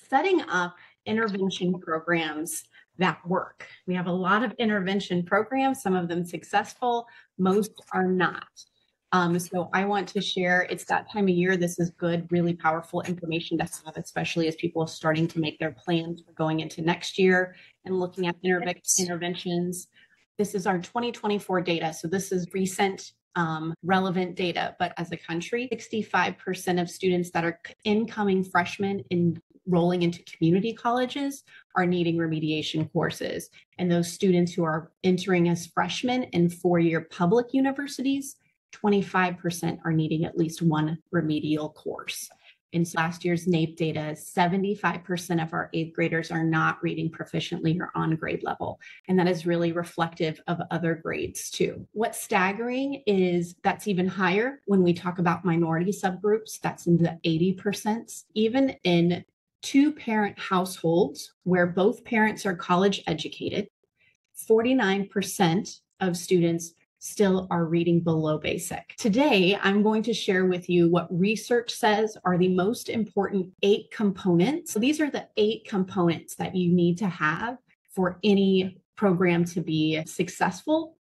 setting up intervention programs that work. We have a lot of intervention programs, some of them successful, most are not. So I want to share, it's that time of year, this is good, really powerful information to have, especially as people are starting to make their plans for going into next year and looking at interventions. This is our 2024 data. So this is recent relevant data, but as a country, 65% of students that are incoming freshmen enrolling into community colleges are needing remediation courses. And those students who are entering as freshmen in four-year public universities, 25% are needing at least one remedial course. In last year's NAEP data, 75% of our eighth graders are not reading proficiently or on grade level. And that is really reflective of other grades too. What's staggering is that's even higher when we talk about minority subgroups, that's in the 80%. Even in two-parent households where both parents are college educated, 49% of students still are reading below basic. Today, I'm going to share with you what research says are the most important 8 components. So these are the 8 components that you need to have for any program to be successful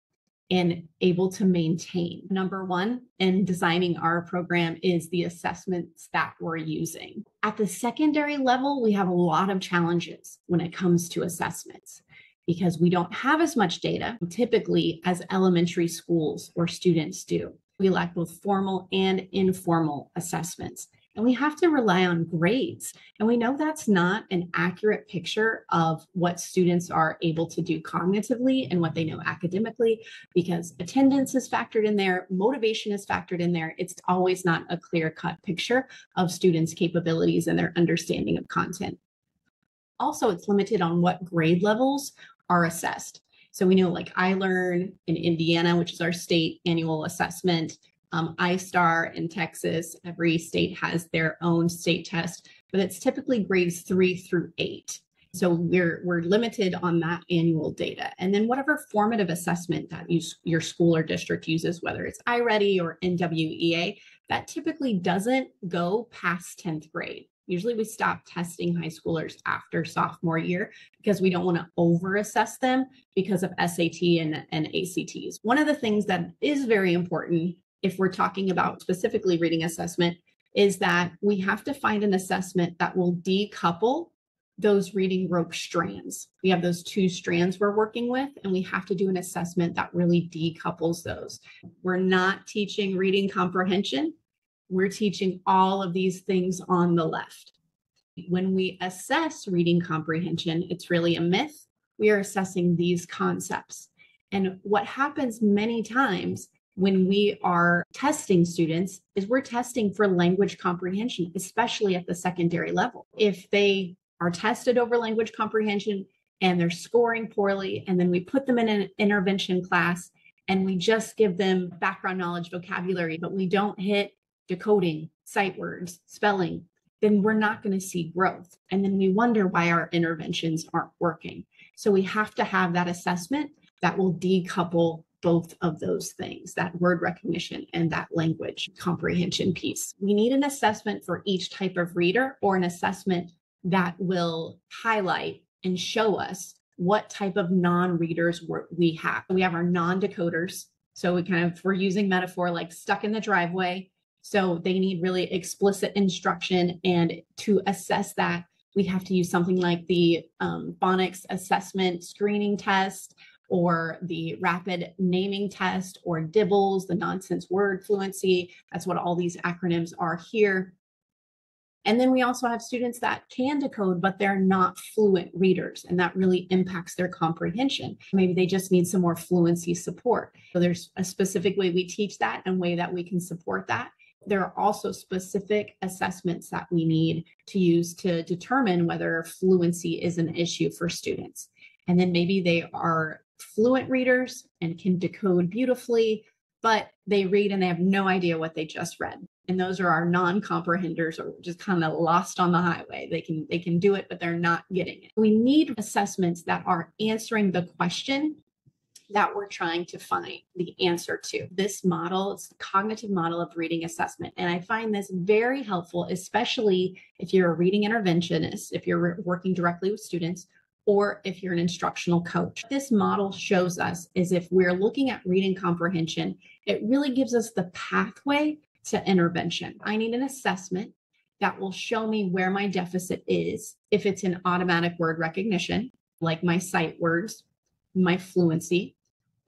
and able to maintain. Number 1 in designing our program is the assessments that we're using. At the secondary level, we have a lot of challenges when it comes to assessments, because we don't have as much data typically as elementary schools or students do. We lack both formal and informal assessments, and we have to rely on grades. And we know that's not an accurate picture of what students are able to do cognitively and what they know academically, because attendance is factored in there, motivation is factored in there. It's always not a clear-cut picture of students' capabilities and their understanding of content. Also, it's limited on what grade levels are assessed. So we know like iLearn in Indiana, which is our state annual assessment, iStar in Texas, every state has their own state test, but it's typically grades 3 through 8. So we're limited on that annual data. And then whatever formative assessment that your school or district uses, whether it's iReady or NWEA, that typically doesn't go past 10th grade. Usually we stop testing high schoolers after sophomore year because we don't want to over-assess them because of SAT and ACTs. One of the things that is very important if we're talking about specifically reading assessment is that we have to find an assessment that will decouple those reading rope strands. We have those 2 strands we're working with, and we have to do an assessment that really decouples those. We're not teaching reading comprehension. We're teaching all of these things on the left. When we assess reading comprehension, it's really a myth. We are assessing these concepts. And what happens many times when we are testing students is we're testing for language comprehension, especially at the secondary level. If they are tested over language comprehension and they're scoring poorly, and then we put them in an intervention class and we just give them background knowledge, vocabulary, but we don't hit decoding, sight words, spelling, then we're not going to see growth. And then we wonder why our interventions aren't working. So we have to have that assessment that will decouple both of those things, that word recognition and that language comprehension piece. We need an assessment for each type of reader, or an assessment that will highlight and show us what type of non-readers we have. We have our non-decoders. So we're using metaphor like stuck in the driveway. So they need really explicit instruction. And to assess that, we have to use something like the phonics assessment screening test, or the rapid naming test, or DIBELS, the nonsense word fluency. That's what all these acronyms are here. And then we also have students that can decode, but they're not fluent readers, and that really impacts their comprehension. Maybe they just need some more fluency support. So there's a specific way we teach that and way that we can support that. There are also specific assessments that we need to use to determine whether fluency is an issue for students. And then maybe they are fluent readers and can decode beautifully, but they read and they have no idea what they just read. And those are our non-comprehenders, or just kind of lost on the highway. They can do it, but they're not getting it. We need assessments that are answering the question that we're trying to find the answer to. This model, it's the cognitive model of reading assessment. And I find this very helpful, especially if you're a reading interventionist, if you're working directly with students, or if you're an instructional coach. This model shows us is if we're looking at reading comprehension, it really gives us the pathway to intervention. I need an assessment that will show me where my deficit is. If it's in automatic word recognition, like my sight words, my fluency,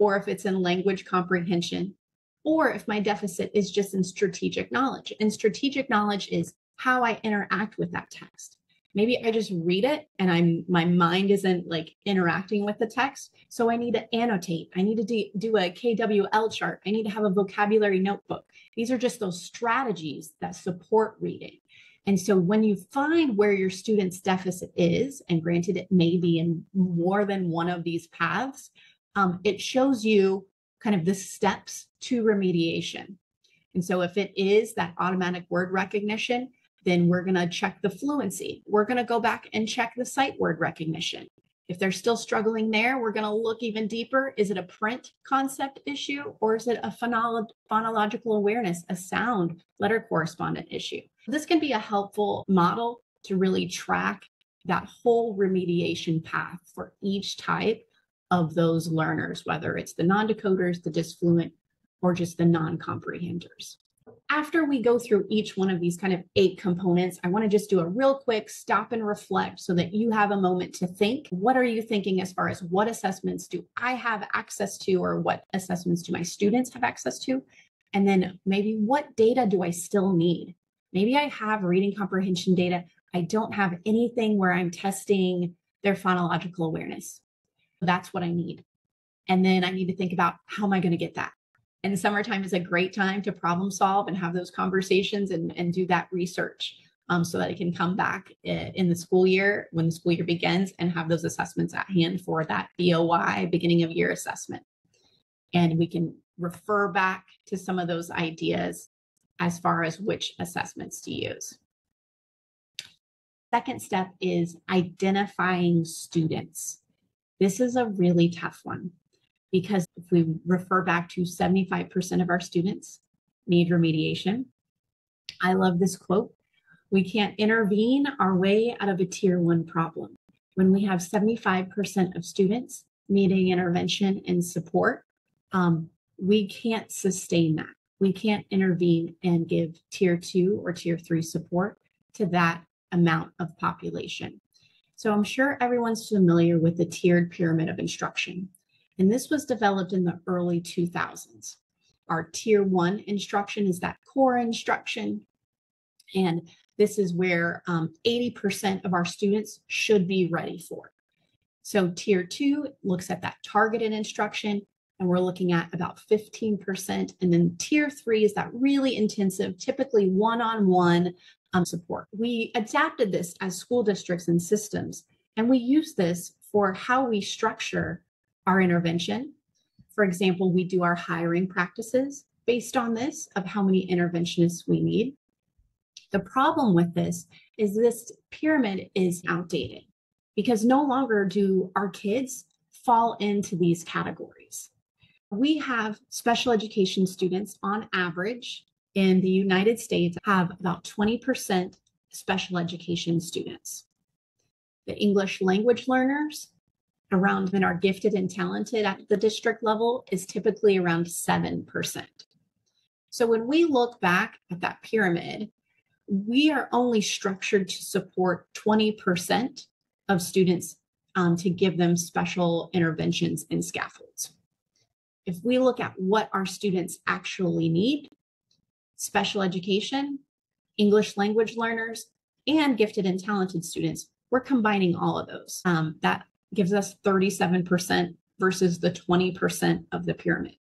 or if it's in language comprehension, or if my deficit is just in strategic knowledge. And strategic knowledge is how I interact with that text. Maybe I just read it and my mind isn't like interacting with the text. So I need to annotate. I need to do a KWL chart. I need to have a vocabulary notebook. These are just those strategies that support reading. And so when you find where your student's deficit is, and granted it may be in more than one of these paths, it shows you kind of the steps to remediation. And so if it is that automatic word recognition, then we're going to check the fluency. We're going to go back and check the sight word recognition. If they're still struggling there, we're going to look even deeper. Is it a print concept issue, or is it a phonological awareness, a sound letter correspondent issue? This can be a helpful model to really track that whole remediation path for each type of those learners, whether it's the non-decoders, the dysfluent, or just the non-comprehenders. After we go through each one of these kind of 8 components, I want to just do a real quick stop and reflect so that you have a moment to think. What are you thinking as far as what assessments do I have access to, or what assessments do my students have access to? And then maybe what data do I still need? Maybe I have reading comprehension data. I don't have anything where I'm testing their phonological awareness. That's what I need. And then I need to think about, how am I going to get that? And summertime is a great time to problem solve and have those conversations and do that research so that it can come back in the school year, when the school year begins, and have those assessments at hand for that BOY, beginning of year assessment. And we can refer back to some of those ideas as far as which assessments to use. Second step is identifying students. This is a really tough one, because if we refer back to 75% of our students need remediation. I love this quote: we can't intervene our way out of a tier 1 problem. When we have 75% of students needing intervention and support, we can't sustain that. We can't intervene and give tier 2 or tier 3 support to that amount of population. So I'm sure everyone's familiar with the tiered pyramid of instruction. And this was developed in the early 2000s. Our tier 1 instruction is that core instruction. And this is where 80% of our students should be ready for. So tier 2 looks at that targeted instruction, and we're looking at about 15%. And then tier 3 is that really intensive, typically one-on-one support. We adapted this as school districts and systems, and we use this for how we structure our intervention. For example, we do our hiring practices based on this, of how many interventionists we need. The problem with this is this pyramid is outdated, because no longer do our kids fall into these categories. We have special education students on average in the United States have about 20% special education students. The English language learners around and are gifted and talented at the district level is typically around 7%. So when we look back at that pyramid, we are only structured to support 20% of students to give them special interventions and scaffolds. If we look at what our students actually need, special education, English language learners, and gifted and talented students, we're combining all of those. That gives us 37% versus the 20% of the pyramid.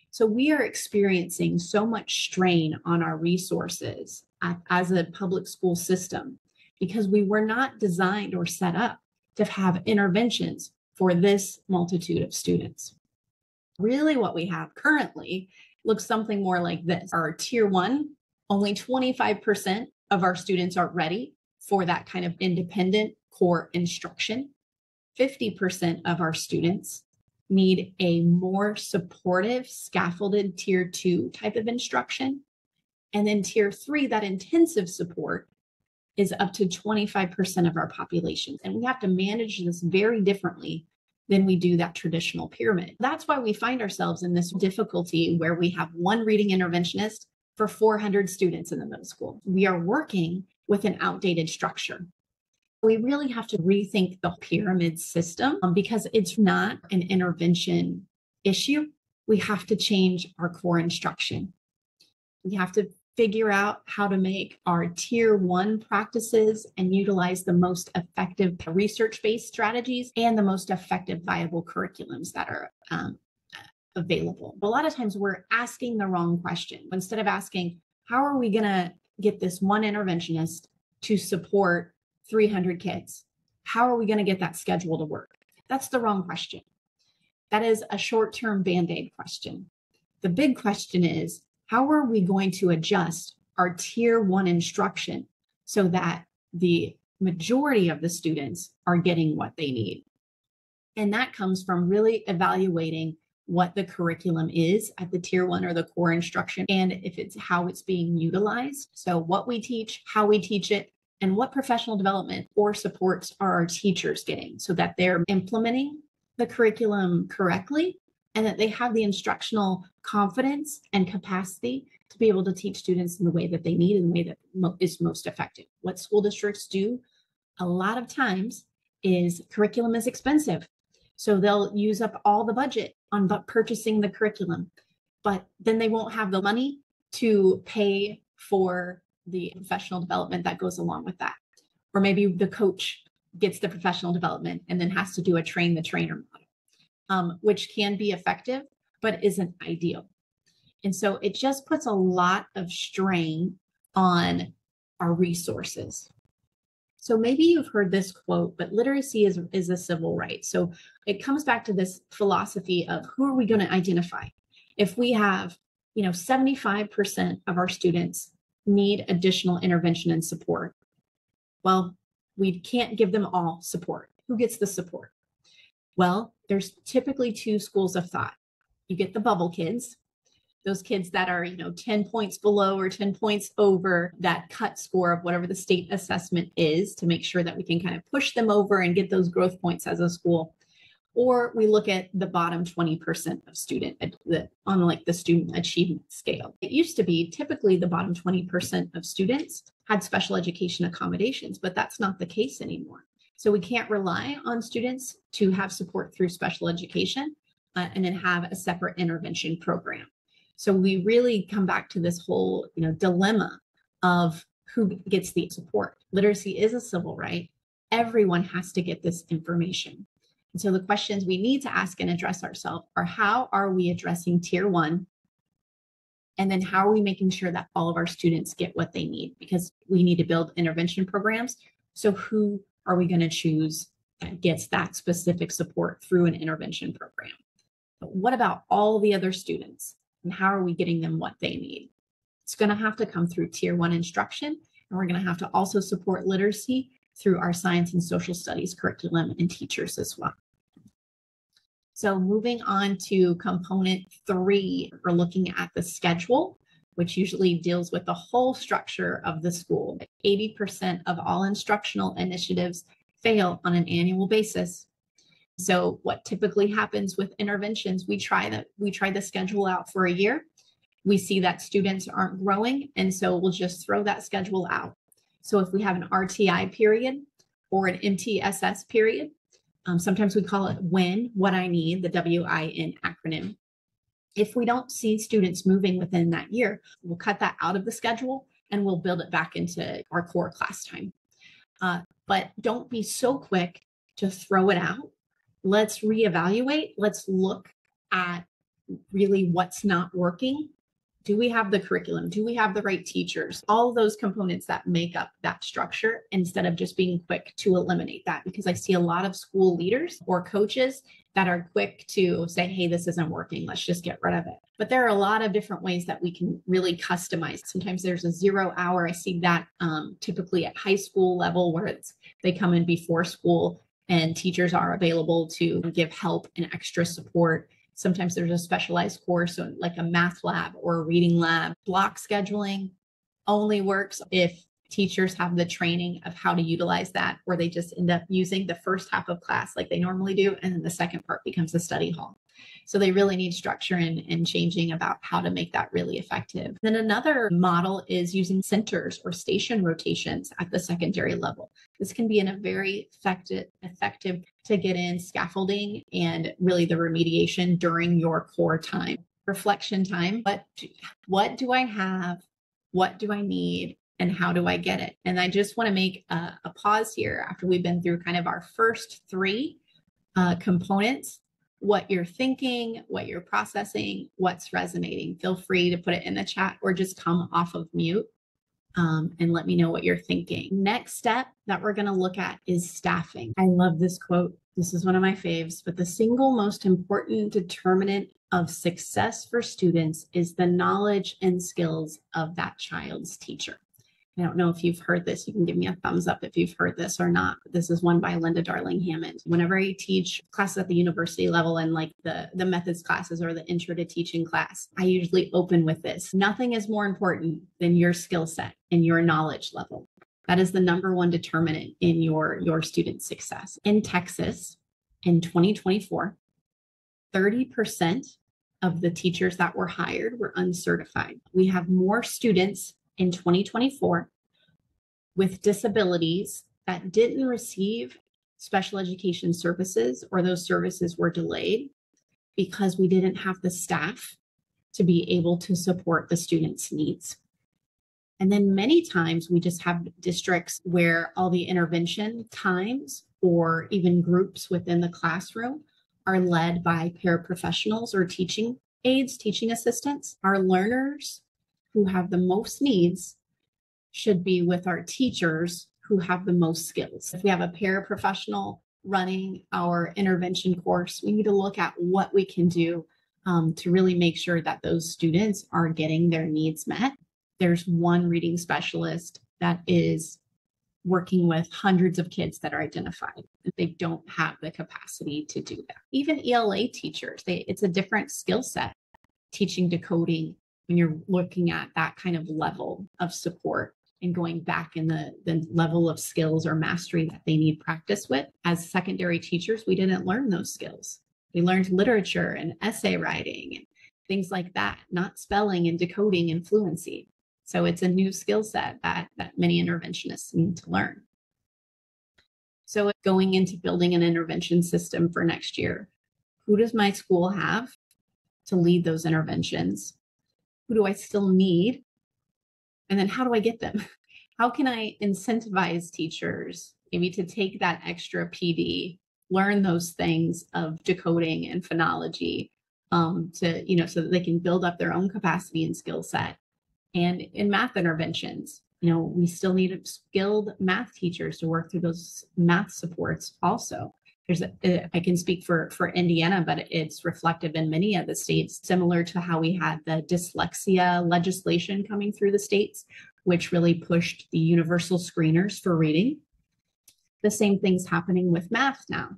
So we are experiencing so much strain on our resources as a public school system, because we were not designed or set up to have interventions for this multitude of students. Really what we have currently looks something more like this. Our tier 1, only 25% of our students are ready for that kind of independent core instruction. 50% of our students need a more supportive, scaffolded tier 2 type of instruction. And then tier 3, that intensive support, is up to 25% of our population. And we have to manage this very differently than we do that traditional pyramid. That's why we find ourselves in this difficulty where we have one reading interventionist for 400 students in the middle school. We are working with an outdated structure. We really have to rethink the pyramid system because it's not an intervention issue. We have to change our core instruction. We have to figure out how to make our tier 1 practices and utilize the most effective research-based strategies and the most effective viable curriculums that are available. A lot of times we're asking the wrong question. Instead of asking, how are we going to get this one interventionist to support 300 kids? How are we going to get that schedule to work? That's the wrong question. That is a short-term Band-Aid question. The big question is, how are we going to adjust our tier 1 instruction so that the majority of the students are getting what they need? And that comes from really evaluating what the curriculum is at the tier 1 or the core instruction, and if it's how it's being utilized. So what we teach, how we teach it, and what professional development or supports are our teachers getting so that they're implementing the curriculum correctly and that they have the instructional confidence and capacity to be able to teach students in the way that they need, in the way that is most effective. What school districts do a lot of times is curriculum is expensive. So they'll use up all the budget on purchasing the curriculum, but then they won't have the money to pay for the professional development that goes along with that. Or maybe the coach gets the professional development and then has to do a train the trainer model, which can be effective, but isn't ideal. And so it just puts a lot of strain on our resources. So maybe you've heard this quote, but literacy is a civil right. So it comes back to this philosophy of who are we going to identify? If we have, 75% of our students need additional intervention and support, well, we can't give them all support. Who gets the support? Well, there's typically 2 schools of thought. You get the bubble kids, those kids that are, 10 points below or 10 points over that cut score of whatever the state assessment is to make sure that we can kind of push them over and get those growth points as a school. Or we look at the bottom 20% of student on like the student achievement scale. It used to be typically the bottom 20% of students had special education accommodations, but that's not the case anymore. So we can't rely on students to have support through special education and then have a separate intervention program. So we really come back to this whole, dilemma of who gets the support. Literacy is a civil right. Everyone has to get this information. And so the questions we need to ask and address ourselves are, how are we addressing tier 1? And then how are we making sure that all of our students get what they need? Because we need to build intervention programs. So who are we going to choose that gets that specific support through an intervention program? But what about all the other students? And how are we getting them what they need? It's going to have to come through tier 1 instruction, and we're going to have to also support literacy through our science and social studies curriculum and teachers as well. So moving on to component 3, we're looking at the schedule, which usually deals with the whole structure of the school. 80% of all instructional initiatives fail on an annual basis. So what typically happens with interventions, we try the schedule out for a year. We see that students aren't growing, and so we'll just throw that schedule out. So if we have an RTI period or an MTSS period, sometimes we call it WIN, what I need, the WIN acronym. If we don't see students moving within that year, we'll cut that out of the schedule and we'll build it back into our core class time. But don't be so quick to throw it out. Let's reevaluate. Let's look at really what's not working. Do we have the curriculum? Do we have the right teachers? All those components that make up that structure, instead of just being quick to eliminate that. Because I see a lot of school leaders or coaches that are quick to say, hey, this isn't working. Let's just get rid of it. But there are a lot of different ways that we can really customize. Sometimes there's a 0 hour. I see that typically at high school level where they come in before school. and teachers are available to give help and extra support. Sometimes there's a specialized course, so like a math lab or a reading lab. Block scheduling only works if teachers have the training of how to utilize that, or they just end up using the first half of class like they normally do, and then the second part becomes a study hall. So they really need structure and changing about how to make that really effective. Then another model is using centers or station rotations at the secondary level. This can be a very effective to get in scaffolding and really the remediation during your core time. Reflection time. What do I have? What do I need? And how do I get it? And I just want to make a pause here after we've been through kind of our first three components. What you're thinking, what you're processing, what's resonating. Feel free to put it in the chat or just come off of mute and let me know what you're thinking. Next step that we're going to look at is staffing. I love this quote. This is one of my faves, but the single most important determinant of success for students is the knowledge and skills of that child's teacher. I don't know if you've heard this. You can give me a thumbs up if you've heard this or not. This is one by Linda Darling Hammond. Whenever I teach classes at the university level and like the methods classes or the intro to teaching class, I usually open with this. Nothing is more important than your skill set and your knowledge level. That is the number one determinant in your student success. In Texas, in 2024, 30% of the teachers that were hired were uncertified. We have more students in 2024 with disabilities that didn't receive special education services, or those services were delayed because we didn't have the staff to be able to support the students' needs. And then many times we just have districts where all the intervention times or even groups within the classroom are led by paraprofessionals or teaching aides, teaching assistants. Our learners who have the most needs should be with our teachers who have the most skills. If we have a paraprofessional running our intervention course, we need to look at what we can do to really make sure that those students are getting their needs met. There's one reading specialist that is working with hundreds of kids that are identified. They don't have the capacity to do that. Even ELA teachers, it's a different skill set, teaching decoding when you're looking at that kind of level of support and going back in the level of skills or mastery that they need practice with. As secondary teachers, we didn't learn those skills. We learned literature and essay writing and things like that, not spelling and decoding and fluency. So it's a new skill set that many interventionists need to learn. So going into building an intervention system for next year, who does my school have to lead those interventions? Who do I still need? And then how do I get them? How can I incentivize teachers maybe to take that extra PD, learn those things of decoding and phonology so that they can build up their own capacity and skill set. And in math interventions, we still need skilled math teachers to work through those math supports also. I can speak for Indiana, but it's reflective in many of the states, similar to how we had the dyslexia legislation coming through the states, which really pushed the universal screeners for reading. The same thing's happening with math now.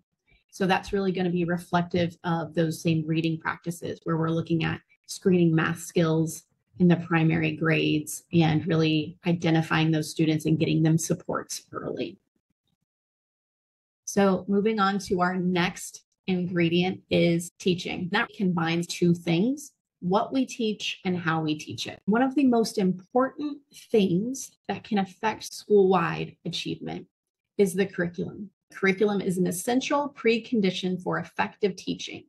So that's really going to be reflective of those same reading practices where we're looking at screening math skills in the primary grades and really identifying those students and getting them supports early. So moving on to our next ingredient is teaching. That combines two things: what we teach and how we teach it. One of the most important things that can affect school-wide achievement is the curriculum. Curriculum is an essential precondition for effective teaching.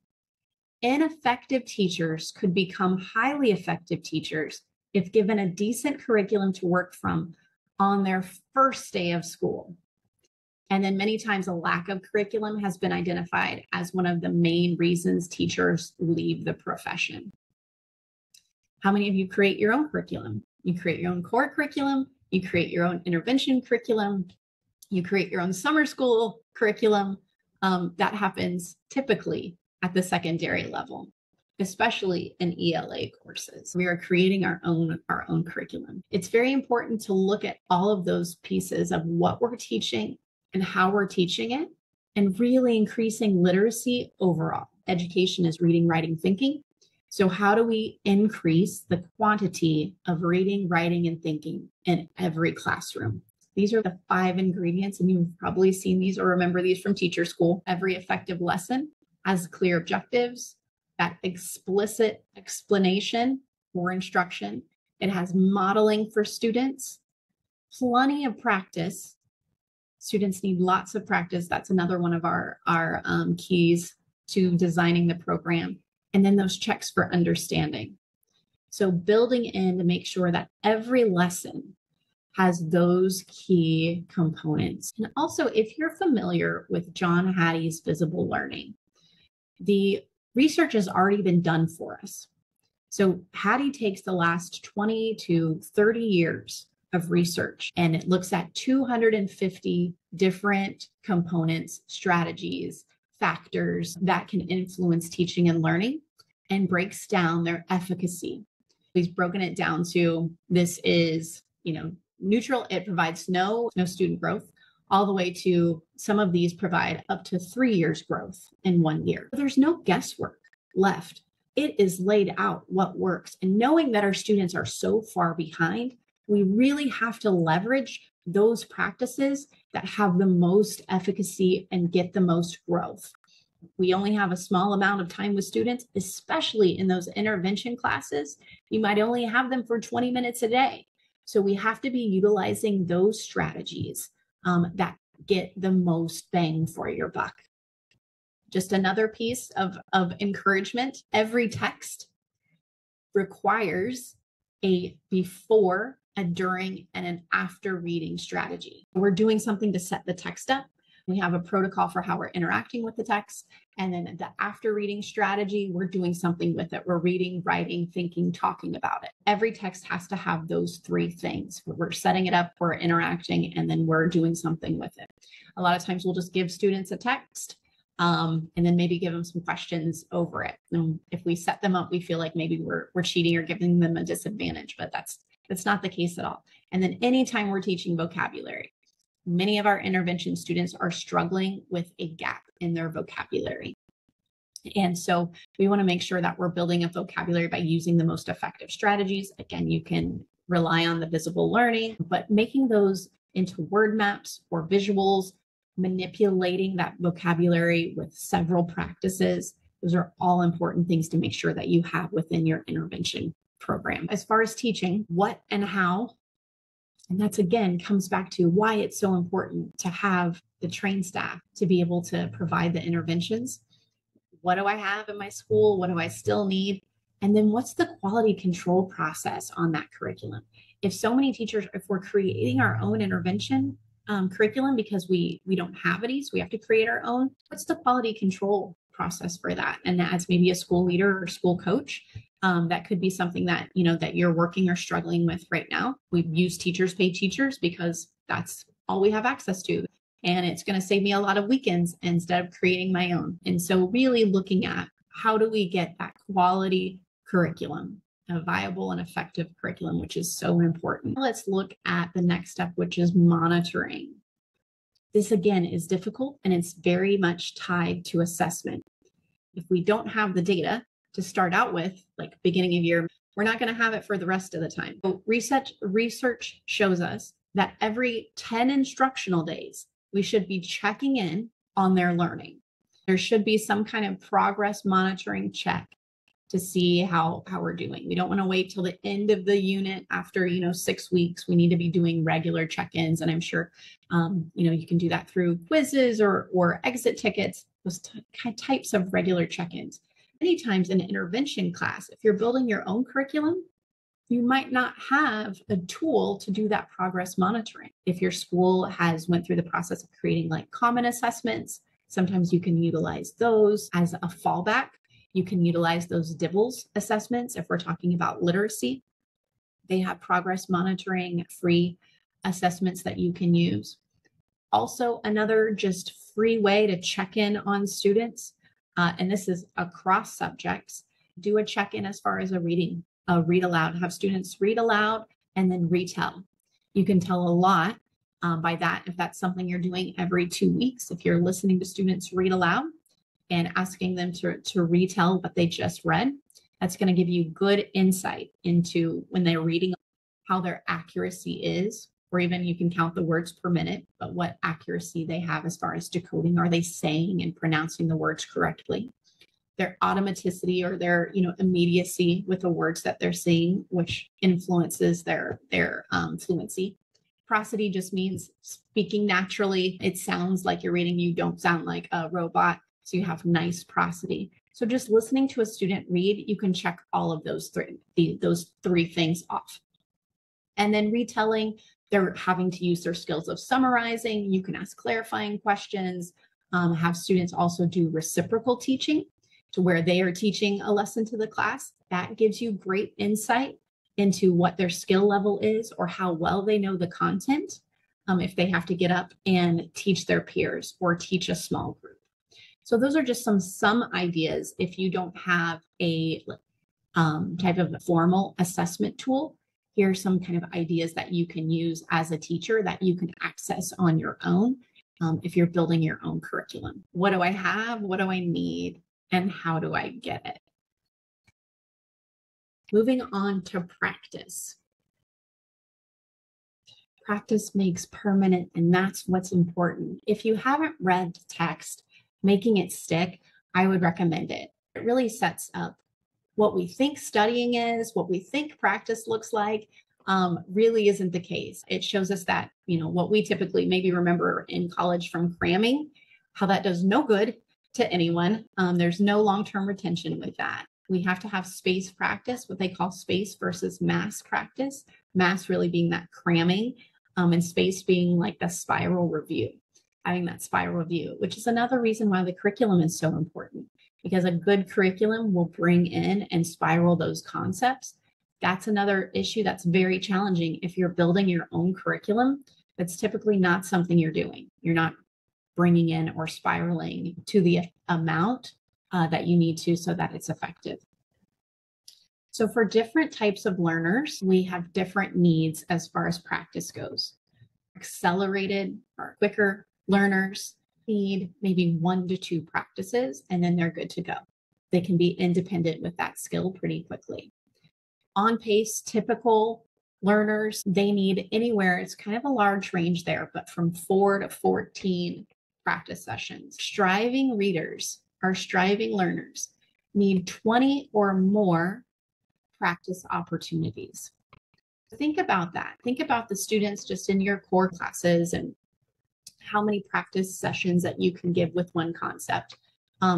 Ineffective teachers could become highly effective teachers if given a decent curriculum to work from on their first day of school. And then many times a lack of curriculum has been identified as one of the main reasons teachers leave the profession. How many of you create your own curriculum? You create your own core curriculum, you create your own intervention curriculum, you create your own summer school curriculum. That happens typically at the secondary level, especially in ELA courses. We are creating our own curriculum. It's very important to look at all of those pieces of what we're teaching and how we're teaching it, and really increasing literacy overall. Education is reading, writing, thinking. So how do we increase the quantity of reading, writing, and thinking in every classroom? These are the 5 ingredients, and you've probably seen these or remember these from teacher school. Every effective lesson has clear objectives, that explicit explanation or instruction. It has modeling for students, plenty of practice. Students need lots of practice. That's another one of our keys to designing the program. And then those checks for understanding. So building in to make sure that every lesson has those key components. And also, if you're familiar with John Hattie's visible learning, the research has already been done for us. So Hattie takes the last 20 to 30 years of research, and it looks at 250 different components, strategies, factors that can influence teaching and learning, and breaks down their efficacy. He's broken it down to this is, neutral. It provides no student growth, all the way to some of these provide up to 3 years growth in 1 year. There's no guesswork left. It is laid out what works. And knowing that our students are so far behind, we really have to leverage those practices that have the most efficacy and get the most growth. We only have a small amount of time with students, especially in those intervention classes. You might only have them for 20 minutes a day. So we have to be utilizing those strategies that get the most bang for your buck. Just another piece of encouragement. Every text requires a before, a during, and an after reading strategy. We're doing something to set the text up. We have a protocol for how we're interacting with the text. And then the after reading strategy, we're doing something with it. We're reading, writing, thinking, talking about it. Every text has to have those 3 things. We're setting it up, we're interacting, and then we're doing something with it. A lot of times we'll just give students a text and then maybe give them some questions over it. And if we set them up, we feel like maybe we're cheating or giving them a disadvantage, but that's not the case at all. And then anytime we're teaching vocabulary, many of our intervention students are struggling with a gap in their vocabulary. And so we want to make sure that we're building a vocabulary by using the most effective strategies. Again, you can rely on the visible learning, but making those into word maps or visuals, manipulating that vocabulary with several practices. Those are all important things to make sure that you have within your intervention program. As far as teaching, what and how, and that's again comes back to why it's so important to have the trained staff to be able to provide the interventions. What do I have in my school? What do I still need? And then what's the quality control process on that curriculum? If so many teachers, if we're creating our own intervention curriculum because we don't have any, so we have to create our own, what's the quality control process for that? And as maybe a school leader or school coach, that could be something that, that you're working or struggling with right now. We use Teachers Pay Teachers because that's all we have access to. And it's going to save me a lot of weekends instead of creating my own. And so really looking at how do we get that quality curriculum, a viable and effective curriculum, which is so important. Let's look at the next step, which is monitoring. This again is difficult and it's very much tied to assessment. If we don't have the data to start out with, like beginning of year, we're not going to have it for the rest of the time. So research shows us that every 10 instructional days, we should be checking in on their learning. There should be some kind of progress monitoring check to see how we're doing. We don't want to wait till the end of the unit after, 6 weeks. We need to be doing regular check-ins. And I'm sure, you can do that through quizzes or exit tickets, those types of regular check-ins. Many times in an intervention class, if you're building your own curriculum, you might not have a tool to do that progress monitoring. If your school has went through the process of creating like common assessments, sometimes you can utilize those as a fallback. You can utilize those DIBELS assessments if we're talking about literacy. They have progress monitoring free assessments that you can use. Also, another just free way to check in on students, and this is across subjects, do a check-in as far as a read aloud, have students read aloud and then retell. You can tell a lot By that, if that's something you're doing every 2 weeks, if you're listening to students read aloud and asking them to retell what they just read, that's going to give you good insight into when they're reading, how their accuracy is, or even you can count the words per minute, but what accuracy they have as far as decoding. Are they saying and pronouncing the words correctly? Their automaticity or their immediacy with the words that they're saying, which influences their fluency. Prosody just means speaking naturally. It sounds like you're reading. You don't sound like a robot. So you have nice prosody. So just listening to a student read, you can check all of those three things off. And then retelling, they're having to use their skills of summarizing. You can ask clarifying questions, have students also do reciprocal teaching to where they are teaching a lesson to the class. That gives you great insight into what their skill level is or how well they know the content, if they have to get up and teach their peers or teach a small group. So those are just some ideas. If you don't have a type of formal assessment tool, here are some kind of ideas that you can use as a teacher that you can access on your own if you're building your own curriculum. What do I have? What do I need? And how do I get it? Moving on to practice. Practice makes permanent, and that's what's important. If you haven't read the text, making it stick, I would recommend it. It really sets up what we think studying is, what we think practice looks like, really isn't the case. It shows us that, what we typically maybe remember in college from cramming, how that does no good to anyone. There's no long-term retention with that. We have to have space practice, what they call space versus mass practice. Mass really being that cramming, and space being like the spiral review, having that spiral review, which is another reason why the curriculum is so important, because a good curriculum will bring in and spiral those concepts. That's another issue that's very challenging. If you're building your own curriculum, that's typically not something you're doing. You're not bringing in or spiraling to the amount that you need to so that it's effective. So for different types of learners, we have different needs as far as practice goes. Accelerated or quicker learners need maybe 1 to 2 practices, and then they're good to go. They can be independent with that skill pretty quickly. On pace, typical learners, they need anywhere, it's kind of a large range there, but from 4 to 14 practice sessions. Striving readers or striving learners need 20 or more practice opportunities. Think about that. Think about the students just in your core classes and how many practice sessions that you can give with one concept.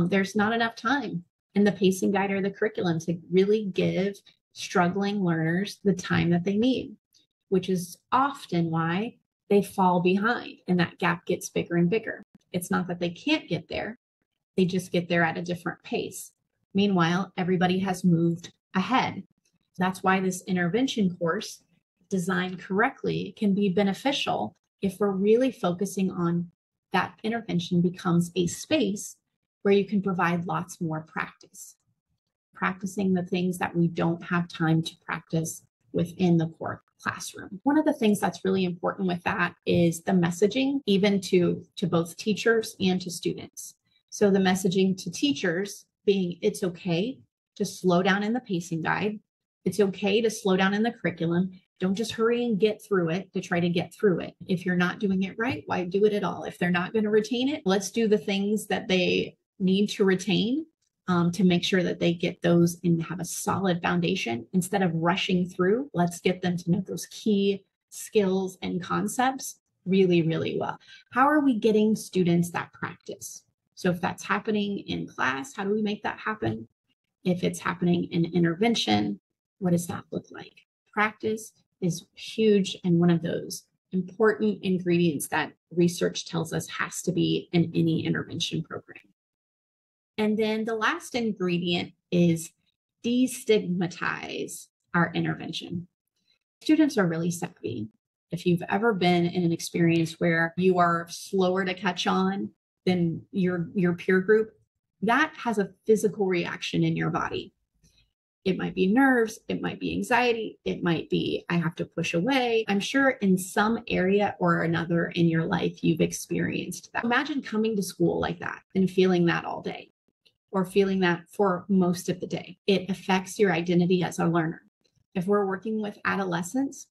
There's not enough time in the pacing guide or the curriculum to really give struggling learners the time that they need, which is often why they fall behind and that gap gets bigger and bigger. It's not that they can't get there, they just get there at a different pace. Meanwhile, everybody has moved ahead. That's why this intervention course, designed correctly, can be beneficial if we're really focusing on that intervention becomes a space where you can provide lots more practice. Practicing the things that we don't have time to practice within the core classroom. One of the things that's really important with that is the messaging, even to both teachers and to students. So the messaging to teachers being, it's okay to slow down in the pacing guide. It's okay to slow down in the curriculum. Don't just hurry and get through it to try to get through it. If you're not doing it right, why do it at all? If they're not going to retain it, let's do the things that they need to retain to make sure that they get those and have a solid foundation. Instead of rushing through, let's get them to know those key skills and concepts really, really well. How are we getting students that practice? So if that's happening in class, how do we make that happen? If it's happening in intervention, what does that look like? Practice is huge and one of those important ingredients that research tells us has to be in any intervention program. And then the last ingredient is destigmatize our intervention. Students are really savvy. If you've ever been in an experience where you are slower to catch on than your peer group, that has a physical reaction in your body. It might be nerves, it might be anxiety, it might be I have to push away. I'm sure in some area or another in your life, you've experienced that. Imagine coming to school like that and feeling that all day, or feeling that for most of the day. It affects your identity as a learner. If we're working with adolescents,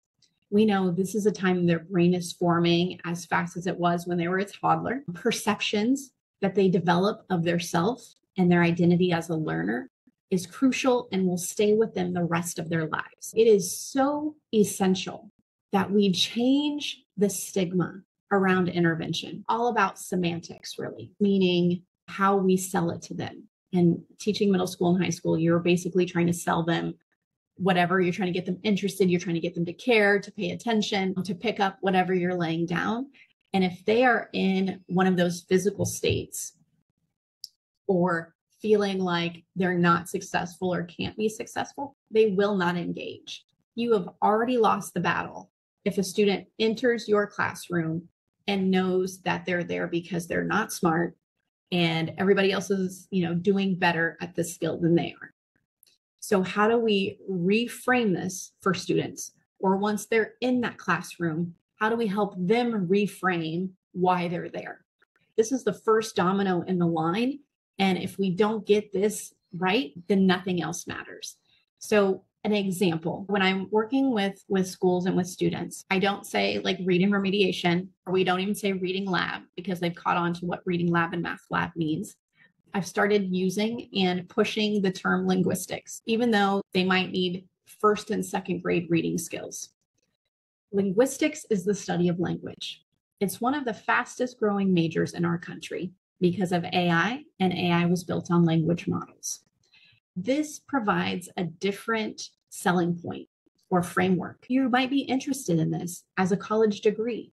we know this is a time their brain is forming as fast as it was when they were a toddler. Perceptions that they develop of their self and their identity as a learner is crucial and will stay with them the rest of their lives. It is so essential that we change the stigma around intervention, all about semantics, really, meaning how we sell it to them. And teaching middle school and high school, you're basically trying to sell them whatever. You're trying to get them interested. You're trying to get them to care, to pay attention, to pick up whatever you're laying down. And if they are in one of those physical states or feeling like they're not successful or can't be successful, they will not engage. You have already lost the battle if a student enters your classroom and knows that they're there because they're not smart and everybody else is, doing better at this skill than they are. So how do we reframe this for students? Or once they're in that classroom, how do we help them reframe why they're there? This is the first domino in the line. And if we don't get this right, then nothing else matters. So an example, when I'm working with schools and with students, I don't say like reading remediation, or we don't even say reading lab because they've caught on to what reading lab and math lab means. I've started using and pushing the term linguistics, even though they might need first and second grade reading skills. Linguistics is the study of language. It's one of the fastest growing majors in our country because of AI, and AI was built on language models. This provides a different selling point or framework. You might be interested in this as a college degree.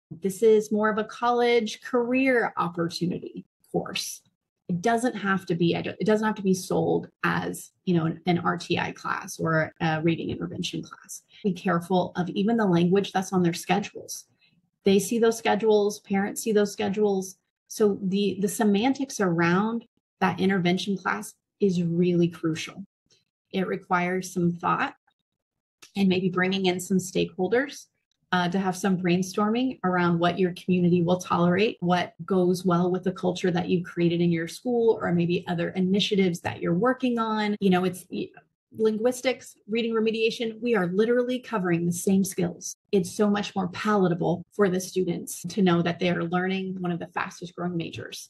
This is more of a college career opportunity course. It doesn't have to be sold as, an RTI class or a reading intervention class. Be careful of even the language that's on their schedules. They see those schedules, parents see those schedules. So the semantics around that intervention class is really crucial. It requires some thought and maybe bringing in some stakeholders to have some brainstorming around what your community will tolerate, what goes well with the culture that you've created in your school, or maybe other initiatives that you're working on. It's linguistics, reading remediation. We are literally covering the same skills. It's so much more palatable for the students to know that they are learning one of the fastest growing majors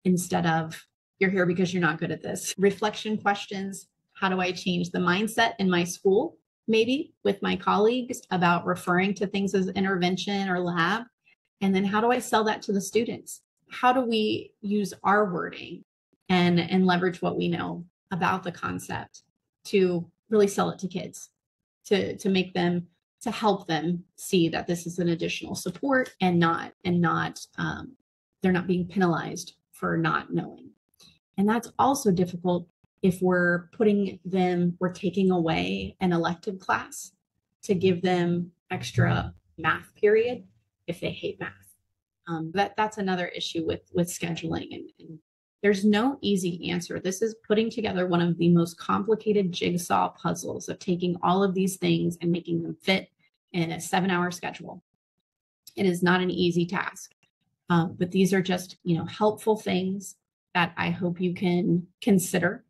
instead of you're here because you're not good at this. Reflection questions. How do I change the mindset in my school? Maybe with my colleagues about referring to things as intervention or lab. And then how do I sell that to the students? How do we use our wording and leverage what we know about the concept to really sell it to kids, to make them, to help them see that this is an additional support and they're not being penalized for not knowing. And that's also difficult if we're taking away an elective class to give them extra math period if they hate math. That's another issue with scheduling. And there's no easy answer. This is putting together one of the most complicated jigsaw puzzles of taking all of these things and making them fit in a 7-hour schedule. It is not an easy task, but these are just, helpful things that I hope you can consider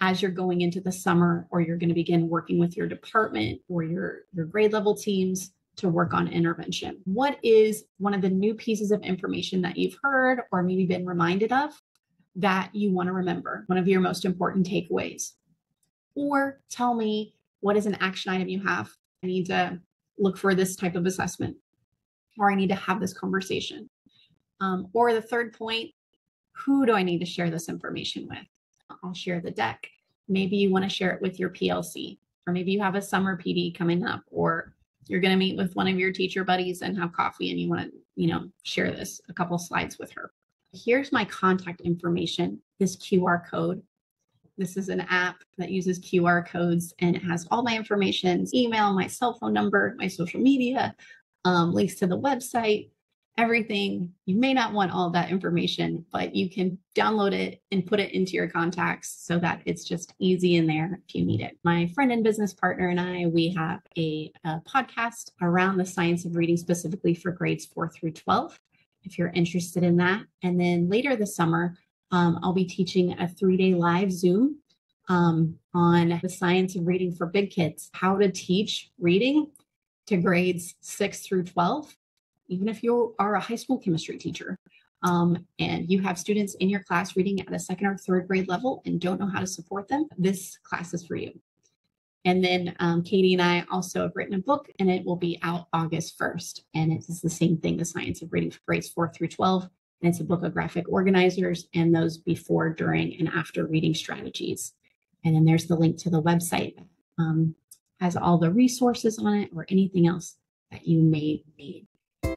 as you're going into the summer, or you're going to begin working with your department or your grade level teams to work on intervention. What is one of the new pieces of information that you've heard or maybe been reminded of that you want to remember? One of your most important takeaways? Or tell me, what is an action item you have? I need to look for this type of assessment, or I need to have this conversation. Or the third point, who do I need to share this information with? I'll share the deck. Maybe you want to share it with your PLC, or maybe you have a summer PD coming up, or you're going to meet with one of your teacher buddies and have coffee and you want to, share a couple slides with her. Here's my contact information, this QR code. This is an app that uses QR codes, and it has all my information, email, my cell phone number, my social media, links to the website, everything. You may not want all that information, but you can download it and put it into your contacts so that it's just easy in there if you need it. My friend and business partner and I, we have a podcast around the science of reading specifically for grades 4 through 12, if you're interested in that. And then later this summer, I'll be teaching a 3-day live Zoom on the science of reading for big kids, how to teach reading to grades 6 through 12. Even if you are a high school chemistry teacher and you have students in your class reading at a 2nd or 3rd grade level and don't know how to support them, this class is for you. And then Katie and I also have written a book, and it will be out August 1st. And it is the same thing, The Science of Reading for grades 4 through 12. And it's a book of graphic organizers and those before, during, and after reading strategies. And then there's the link to the website that has all the resources on it or anything else that you may need.